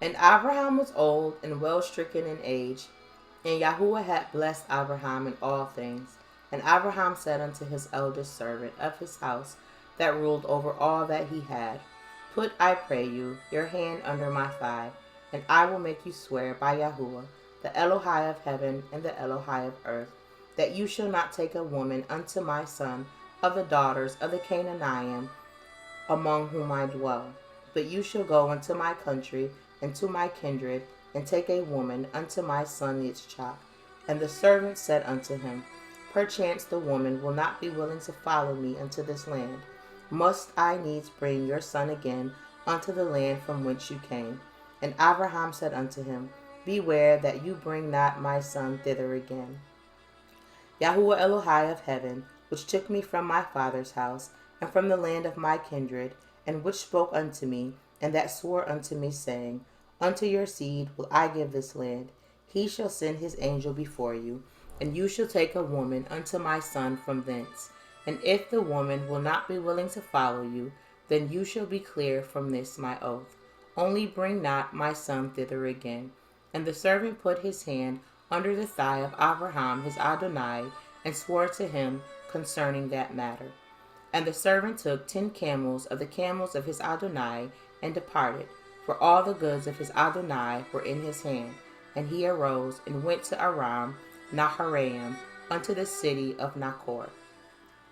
And Abraham was old and well stricken in age, and Yahuwah had blessed Abraham in all things. And Abraham said unto his eldest servant of his house, that ruled over all that he had, Put, I pray you, your hand under my thigh, and I will make you swear by Yahuwah, the Elohai of heaven and the Elohai of earth, that you shall not take a woman unto my son of the daughters of the Canaanite among whom I dwell. But you shall go unto my country and to my kindred, and take a woman unto my son Yitzchak. And the servant said unto him, Perchance the woman will not be willing to follow me unto this land. Must I needs bring your son again unto the land from whence you came? And Abraham said unto him, Beware that you bring not my son thither again. Yahuwah Elohai of heaven, which took me from my father's house, and from the land of my kindred, and which spoke unto me, and that swore unto me, saying, Unto your seed will I give this land. He shall send his angel before you, and you shall take a woman unto my son from thence. And if the woman will not be willing to follow you, then you shall be clear from this my oath. Only bring not my son thither again. And the servant put his hand under the thigh of Abraham his Adonai, and swore to him concerning that matter. And the servant took 10 camels of the camels of his Adonai, and departed, for all the goods of his Adonai were in his hand. And he arose and went to Aram Naharaim, unto the city of Nachor.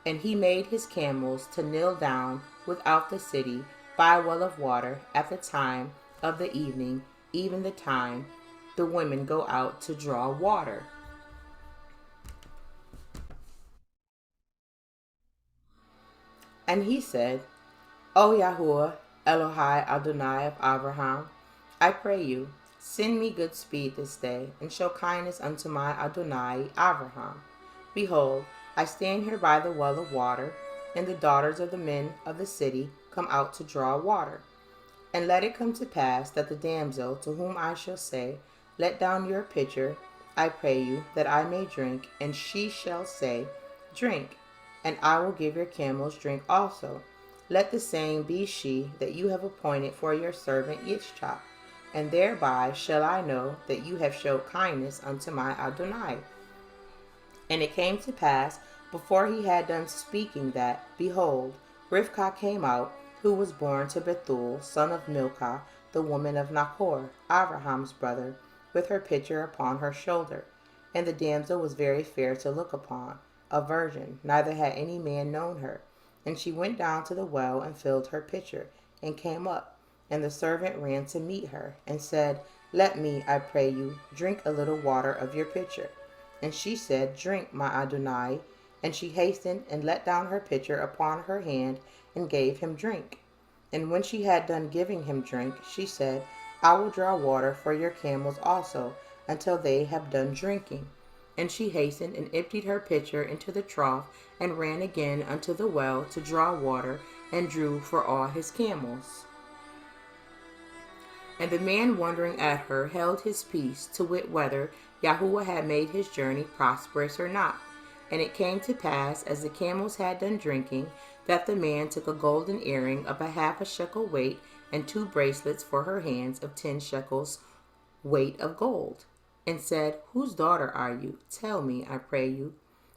And he made his camels to kneel down without the city by a well of water at the time of the evening, even the time the women go out to draw water. And he said, O Yahuwah, Elohai Adonai of Abraham, I pray you, send me good speed this day, and show kindness unto my Adonai Abraham. Behold, I stand here by the well of water, and the daughters of the men of the city come out to draw water. And let it come to pass that the damsel to whom I shall say, Let down your pitcher, I pray you, that I may drink, and she shall say, Drink, and I will give your camels drink also. Let the same be she that you have appointed for your servant Yitzchak, and thereby shall I know that you have showed kindness unto my Adonai. And it came to pass, before he had done speaking, that, behold, Rivkah came out, who was born to Bethuel, son of Milcah, the woman of Nachor, Abraham's brother, with her pitcher upon her shoulder. And the damsel was very fair to look upon, a virgin, neither had any man known her. And she went down to the well and filled her pitcher, and came up. And the servant ran to meet her, and said, Let me, I pray you, drink a little water of your pitcher. And she said, Drink, my Adonai. And she hastened and let down her pitcher upon her hand, and gave him drink. And when she had done giving him drink, she said, I will draw water for your camels also, until they have done drinking. And she hastened and emptied her pitcher into the trough, and ran again unto the well to draw water, and drew for all his camels. And the man wondering at her held his peace, to wit whether Yahuwah had made his journey prosperous or not. And it came to pass, as the camels had done drinking, that the man took a golden earring of a half a shekel weight, and 2 bracelets for her hands of 10 shekels weight of gold, and said, Whose daughter are you? Tell me, I pray you.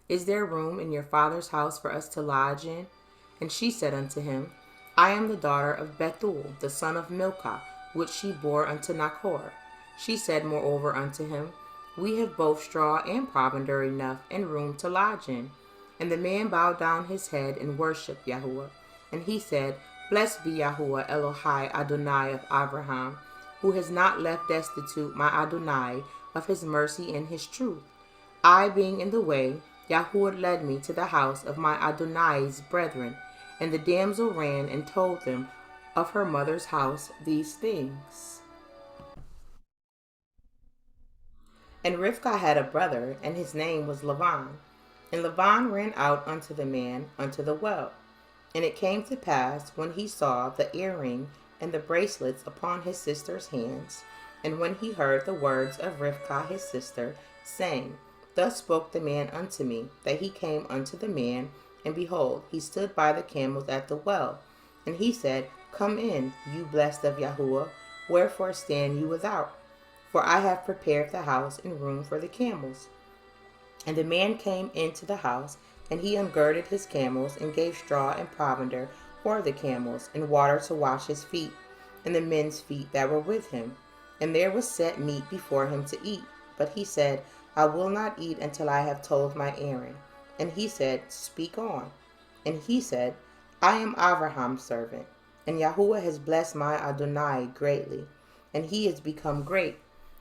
Is there room in your father's house for us to lodge in? And she said unto him, I am the daughter of Bethuel, the son of Milcah, which she bore unto Nachor. She said moreover unto him, We have both straw and provender enough, and room to lodge in. And the man bowed down his head and worshipped Yahuwah. And he said, Blessed be Yahuwah Elohai Adonai of Abraham, who has not left destitute my Adonai of his mercy and his truth. I being in the way, Yahuwah led me to the house of my Adonai's brethren. And the damsel ran and told them of her mother's house these things. And Rivkah had a brother, and his name was Laban. And Laban ran out unto the man unto the well. And it came to pass, when he saw the earring and the bracelets upon his sister's hands, and when he heard the words of Rivkah his sister, saying, Thus spoke the man unto me, that he came unto the man, and behold, he stood by the camels at the well. And he said, Come in, you blessed of Yahuwah, Wherefore stand you without? For I have prepared the house and room for the camels. And the man came into the house, and he ungirded his camels, and gave straw and provender for the camels, and water to wash his feet, and the men's feet that were with him. And there was set meat before him to eat. But he said, I will not eat until I have told my errand. And he said, Speak on. And he said, I am Abraham's servant, and Yahuwah has blessed my Adonai greatly, and he has become great.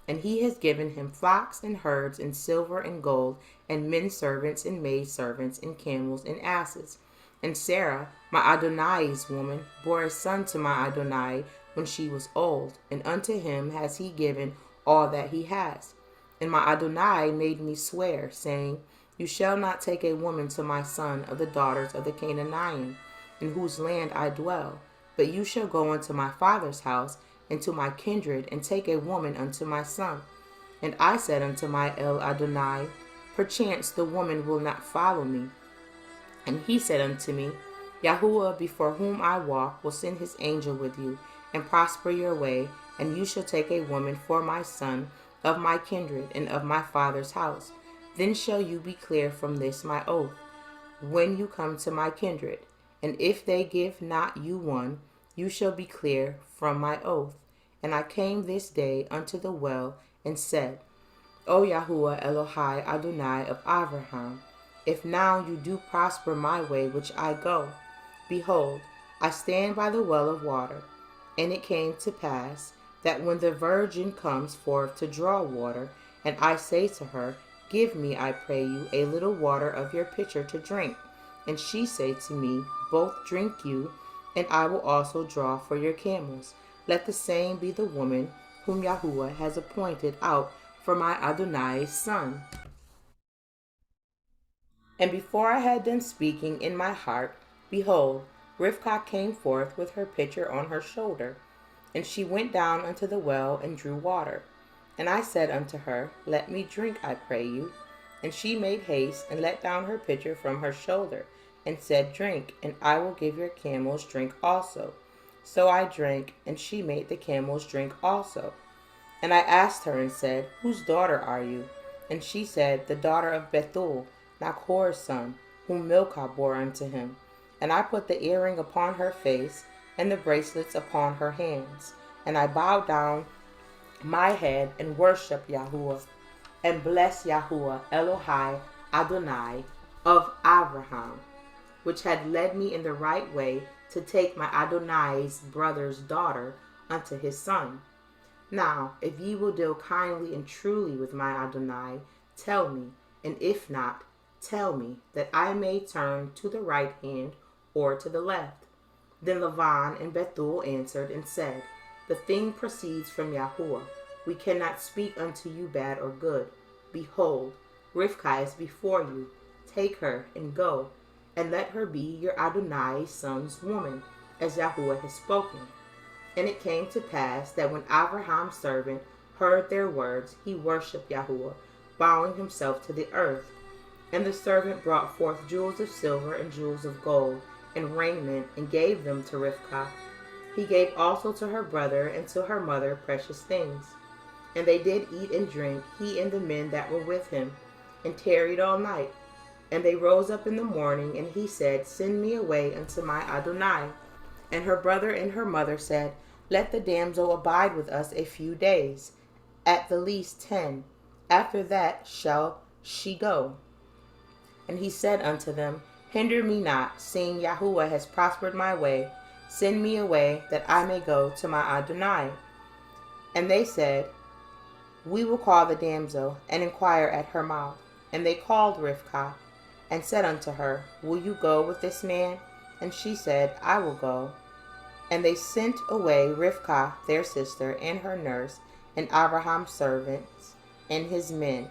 And he has given him flocks and herds and silver and gold, and men servants and maid servants, and camels and asses. And Sarah, my Adonai's woman, bore a son to my Adonai when she was old, and unto him has he given all that he has. And my Adonai made me swear, saying, You shall not take a woman to my son of the daughters of the Canaanite, in whose land I dwell, but you shall go unto my father's house, and to my kindred, and take a woman unto my son. And I said unto my El Adonai, Perchance the woman will not follow me. And he said unto me, Yahuwah, before whom I walk, will send his angel with you, and prosper your way, and you shall take a woman for my son, of my kindred, and of my father's house. Then shall you be clear from this my oath, when you come to my kindred. And if they give not you one, you shall be clear from my oath. And I came this day unto the well, and said, O Yahuwah Elohai Adonai of Abraham, if now you do prosper my way which I go, behold, I stand by the well of water. And it came to pass, that when the virgin comes forth to draw water, and I say to her, Give me, I pray you, a little water of your pitcher to drink. And she say to me, Both drink you, and I will also draw for your camels. Let the same be the woman whom Yahuwah has appointed out for my Adonai's son. And before I had done speaking in my heart, behold, Rivkah came forth with her pitcher on her shoulder. And she went down unto the well, and drew water. And I said unto her, Let me drink, I pray you. And she made haste, and let down her pitcher from her shoulder, and said, Drink, and I will give your camels drink also. So I drank, and she made the camels drink also. And I asked her, and said, Whose daughter are you? And she said, The daughter of Bethuel, Nachor's son, whom Milcah bore unto him. And I put the earring upon her face, and the bracelets upon her hands. And I bowed down my head, and worshipped Yahuwah, and blessed Yahuwah Elohai Adonai of Abraham, which had led me in the right way to take my Adonai's brother's daughter unto his son. Now, if ye will deal kindly and truly with my Adonai, tell me, and if not, tell me, that I may turn to the right hand or to the left. Then Lavan and Bethuel answered and said, The thing proceeds from Yahuwah. We cannot speak unto you bad or good. Behold, Rivkah is before you. Take her and go, and let her be your Adonai's son's woman, as Yahuwah has spoken. And it came to pass that when Abraham's servant heard their words, he worshipped Yahuwah, bowing himself to the earth. And the servant brought forth jewels of silver and jewels of gold, and raiment, and gave them to Rivkah. He gave also to her brother and to her mother precious things. And they did eat and drink, he and the men that were with him, and tarried all night. And they rose up in the morning, and he said, Send me away unto my Adonai. And her brother and her mother said, Let the damsel abide with us a few days, at the least 10. After that shall she go. And he said unto them, Hinder me not, seeing Yahuwah has prospered my way. Send me away, that I may go to my Adonai. And they said, We will call the damsel, and inquire at her mouth. And they called Rivkah, and said unto her, Will you go with this man? And she said, I will go. And they sent away Rivkah their sister, and her nurse, and Abraham's servants, and his men.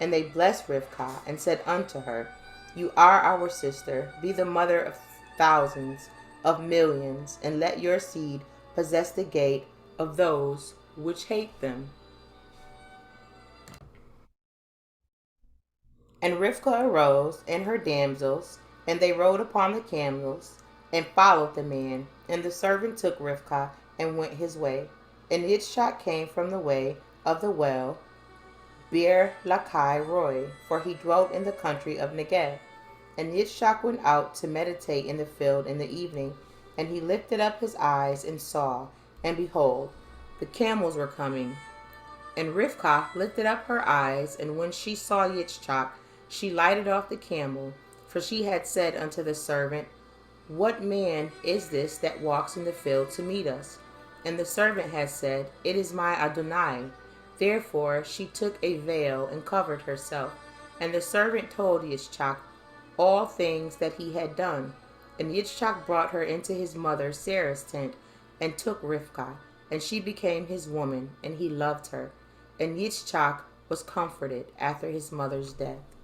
And they blessed Rivkah, and said unto her, You are our sister, be the mother of thousands, of millions, and let your seed possess the gate of those which hate them. And Rivkah arose, and her damsels, and they rode upon the camels, and followed the man. And the servant took Rivkah, and went his way. And Yitzchak came from the way of the well Beer-Lakai-Roi, for he dwelt in the country of Negev. And Yitzchak went out to meditate in the field in the evening, and he lifted up his eyes and saw, and behold, the camels were coming. And Rivkah lifted up her eyes, and when she saw Yitzchak, she lighted off the camel, for she had said unto the servant, What man is this that walks in the field to meet us? And the servant had said, It is my Adonai. Therefore she took a veil and covered herself. And the servant told Yitzchak all things that he had done. And Yitzchak brought her into his mother Sarah's tent, and took Rivkah, and she became his woman, and he loved her. And Yitzchak was comforted after his mother's death.